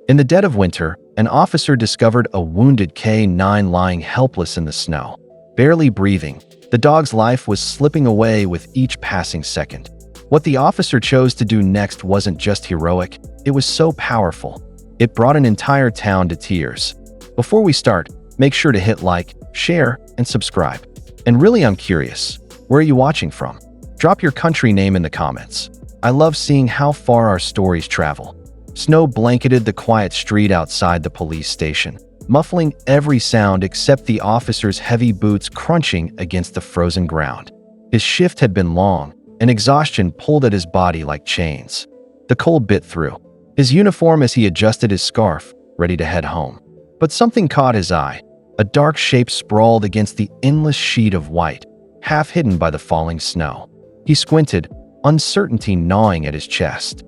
In the dead of winter, an officer discovered a wounded K9 lying helpless in the snow. Barely breathing, the dog's life was slipping away with each passing second. What the officer chose to do next wasn't just heroic, it was so powerful. It brought an entire town to tears. Before we start, make sure to hit like, share, and subscribe. And really, I'm curious, where are you watching from? Drop your country name in the comments. I love seeing how far our stories travel. Snow blanketed the quiet street outside the police station, muffling every sound except the officer's heavy boots crunching against the frozen ground. His shift had been long, and exhaustion pulled at his body like chains. The cold bit through his uniform as he adjusted his scarf, ready to head home. But something caught his eye. A dark shape sprawled against the endless sheet of white, half hidden by the falling snow. He squinted, uncertainty gnawing at his chest.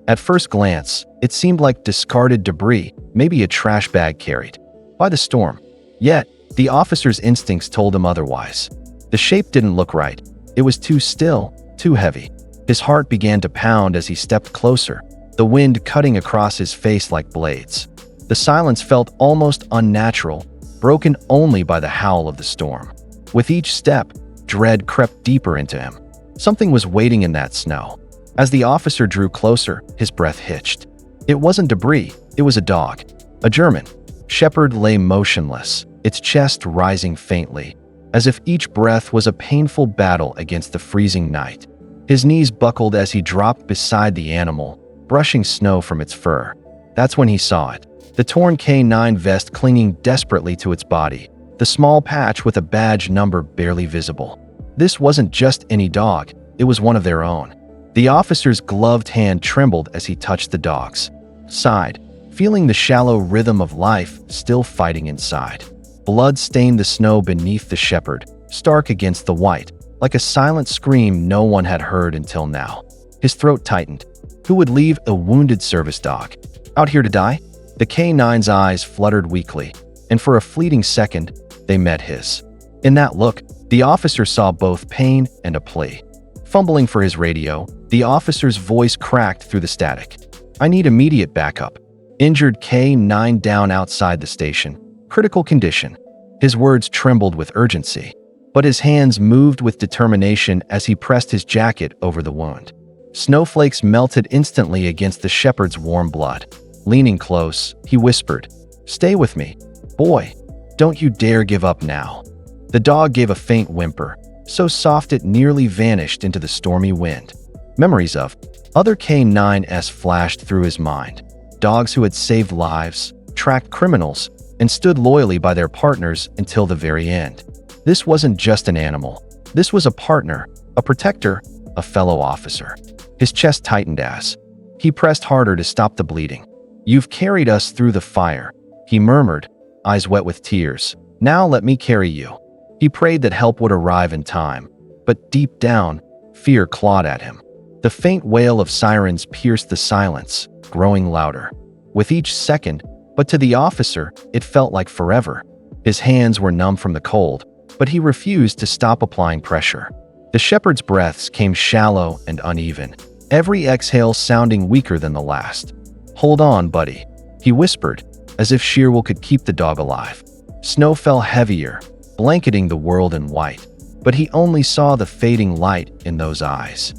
At first glance, it seemed like discarded debris, maybe a trash bag carried by the storm. Yet, the officer's instincts told him otherwise. The shape didn't look right. It was too still, too heavy. His heart began to pound as he stepped closer, the wind cutting across his face like blades. The silence felt almost unnatural, broken only by the howl of the storm. With each step, dread crept deeper into him. Something was waiting in that snow. As the officer drew closer, his breath hitched. It wasn't debris, it was a dog. A German shepherd lay motionless, its chest rising faintly, as if each breath was a painful battle against the freezing night. His knees buckled as he dropped beside the animal, brushing snow from its fur. That's when he saw it. The torn K9 vest clinging desperately to its body, the small patch with a badge number barely visible. This wasn't just any dog, it was one of their own. The officer's gloved hand trembled as he touched the dog's side, feeling the shallow rhythm of life still fighting inside. Blood stained the snow beneath the shepherd, stark against the white, like a silent scream no one had heard until now. His throat tightened. Who would leave a wounded service dog out here to die? The K9's eyes fluttered weakly, and for a fleeting second, they met his. In that look, the officer saw both pain and a plea. Fumbling for his radio, the officer's voice cracked through the static. "I need immediate backup. Injured K9 down outside the station. Critical condition." His words trembled with urgency, but his hands moved with determination as he pressed his jacket over the wound. Snowflakes melted instantly against the shepherd's warm blood. Leaning close, he whispered, "Stay with me. Boy, don't you dare give up now." The dog gave a faint whimper, so soft it nearly vanished into the stormy wind. Memories of other K9s flashed through his mind. Dogs who had saved lives, tracked criminals, and stood loyally by their partners until the very end. This wasn't just an animal. This was a partner, a protector, a fellow officer. His chest tightened as he pressed harder to stop the bleeding. "You've carried us through the fire," he murmured, eyes wet with tears. "Now let me carry you." He prayed that help would arrive in time, but deep down, fear clawed at him. The faint wail of sirens pierced the silence, growing louder with each second, but to the officer, it felt like forever. His hands were numb from the cold, but he refused to stop applying pressure. The shepherd's breaths came shallow and uneven, every exhale sounding weaker than the last. "Hold on, buddy," he whispered, as if sheer will could keep the dog alive. Snow fell heavier, blanketing the world in white, but he only saw the fading light in those eyes.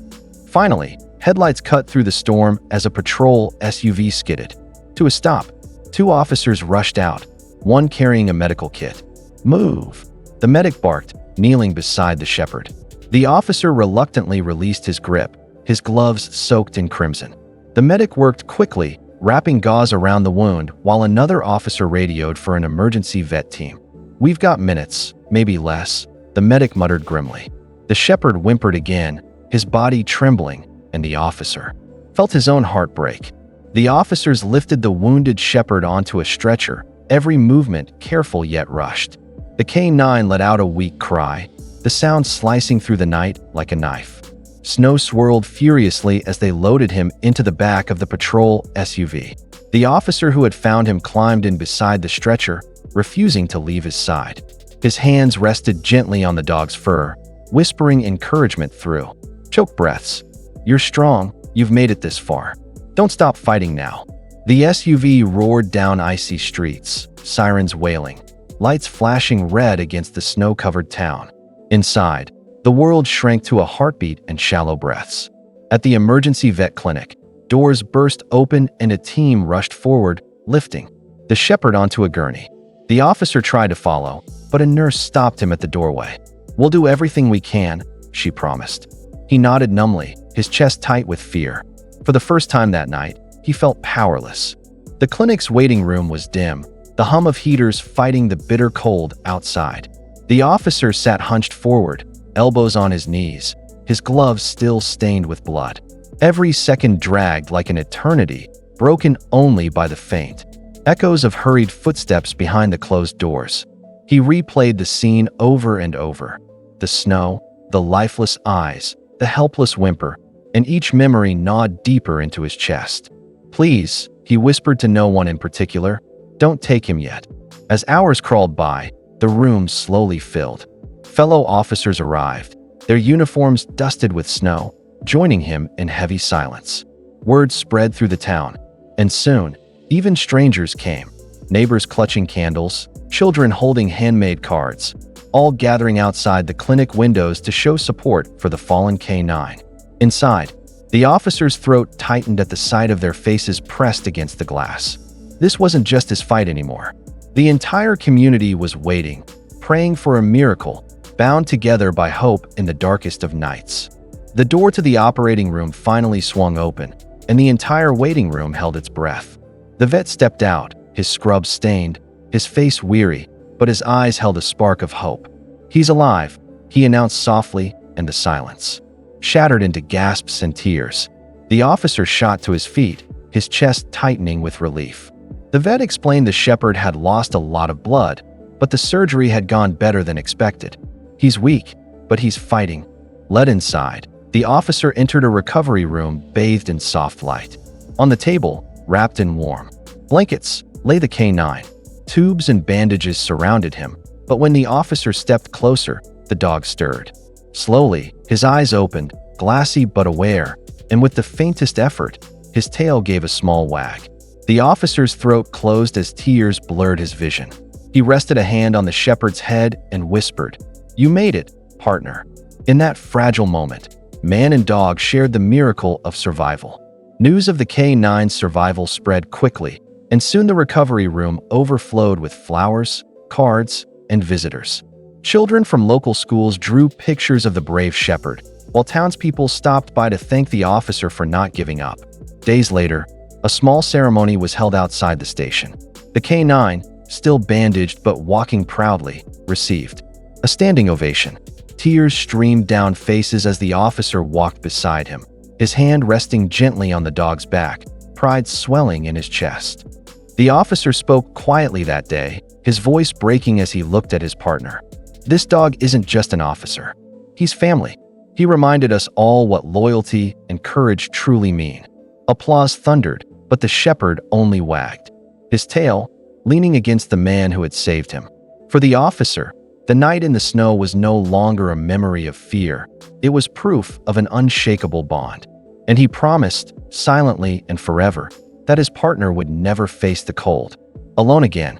Finally, headlights cut through the storm as a patrol SUV skidded. To a stop, two officers rushed out, one carrying a medical kit. "Move!" The medic barked, kneeling beside the shepherd. The officer reluctantly released his grip, his gloves soaked in crimson. The medic worked quickly, wrapping gauze around the wound while another officer radioed for an emergency vet team. "We've got minutes, maybe less," the medic muttered grimly. The shepherd whimpered again, his body trembling, and the officer felt his own heart break. The officers lifted the wounded shepherd onto a stretcher, every movement careful yet rushed. The K9 let out a weak cry, the sound slicing through the night like a knife. Snow swirled furiously as they loaded him into the back of the patrol SUV. The officer who had found him climbed in beside the stretcher, refusing to leave his side. His hands rested gently on the dog's fur, whispering encouragement through choked breaths. "You're strong, you've made it this far. Don't stop fighting now." The SUV roared down icy streets, sirens wailing, lights flashing red against the snow-covered town. Inside, the world shrank to a heartbeat and shallow breaths. At the emergency vet clinic, doors burst open and a team rushed forward, lifting the shepherd onto a gurney. The officer tried to follow, but a nurse stopped him at the doorway. "We'll do everything we can," she promised. He nodded numbly, his chest tight with fear. For the first time that night, he felt powerless. The clinic's waiting room was dim, the hum of heaters fighting the bitter cold outside. The officer sat hunched forward, elbows on his knees, his gloves still stained with blood. Every second dragged like an eternity, broken only by the faint echoes of hurried footsteps behind the closed doors. He replayed the scene over and over. The snow, the lifeless eyes, the helpless whimper, and each memory gnawed deeper into his chest. "Please," he whispered to no one in particular, "don't take him yet." As hours crawled by, the room slowly filled. Fellow officers arrived, their uniforms dusted with snow, joining him in heavy silence. Word spread through the town, and soon, even strangers came, neighbors clutching candles, children holding handmade cards, all gathering outside the clinic windows to show support for the fallen K9. Inside, the officer's throat tightened at the sight of their faces pressed against the glass. This wasn't just his fight anymore. The entire community was waiting, praying for a miracle, bound together by hope in the darkest of nights. The door to the operating room finally swung open, and the entire waiting room held its breath. The vet stepped out, his scrubs stained, his face weary, but his eyes held a spark of hope. "He's alive," he announced softly, and the silence shattered into gasps and tears. The officer shot to his feet, his chest tightening with relief. The vet explained the shepherd had lost a lot of blood, but the surgery had gone better than expected. "He's weak, but he's fighting." Led inside, the officer entered a recovery room bathed in soft light. On the table, wrapped in warm blankets, lay the K9. Tubes and bandages surrounded him, but when the officer stepped closer, the dog stirred. Slowly, his eyes opened, glassy but aware, and with the faintest effort, his tail gave a small wag. The officer's throat closed as tears blurred his vision. He rested a hand on the shepherd's head and whispered, "You made it, partner." In that fragile moment, man and dog shared the miracle of survival. News of the K9's survival spread quickly, and soon the recovery room overflowed with flowers, cards, and visitors. Children from local schools drew pictures of the brave shepherd, while townspeople stopped by to thank the officer for not giving up. Days later, a small ceremony was held outside the station. The K9, still bandaged but walking proudly, received a standing ovation. Tears streamed down faces as the officer walked beside him, his hand resting gently on the dog's back, pride swelling in his chest. The officer spoke quietly that day, his voice breaking as he looked at his partner. "This dog isn't just an officer. He's family." He reminded us all what loyalty and courage truly mean. Applause thundered, but the shepherd only wagged his tail, leaning against the man who had saved him. For the officer, the night in the snow was no longer a memory of fear. It was proof of an unshakable bond. And he promised, silently and forever, that his partner would never face the cold alone again.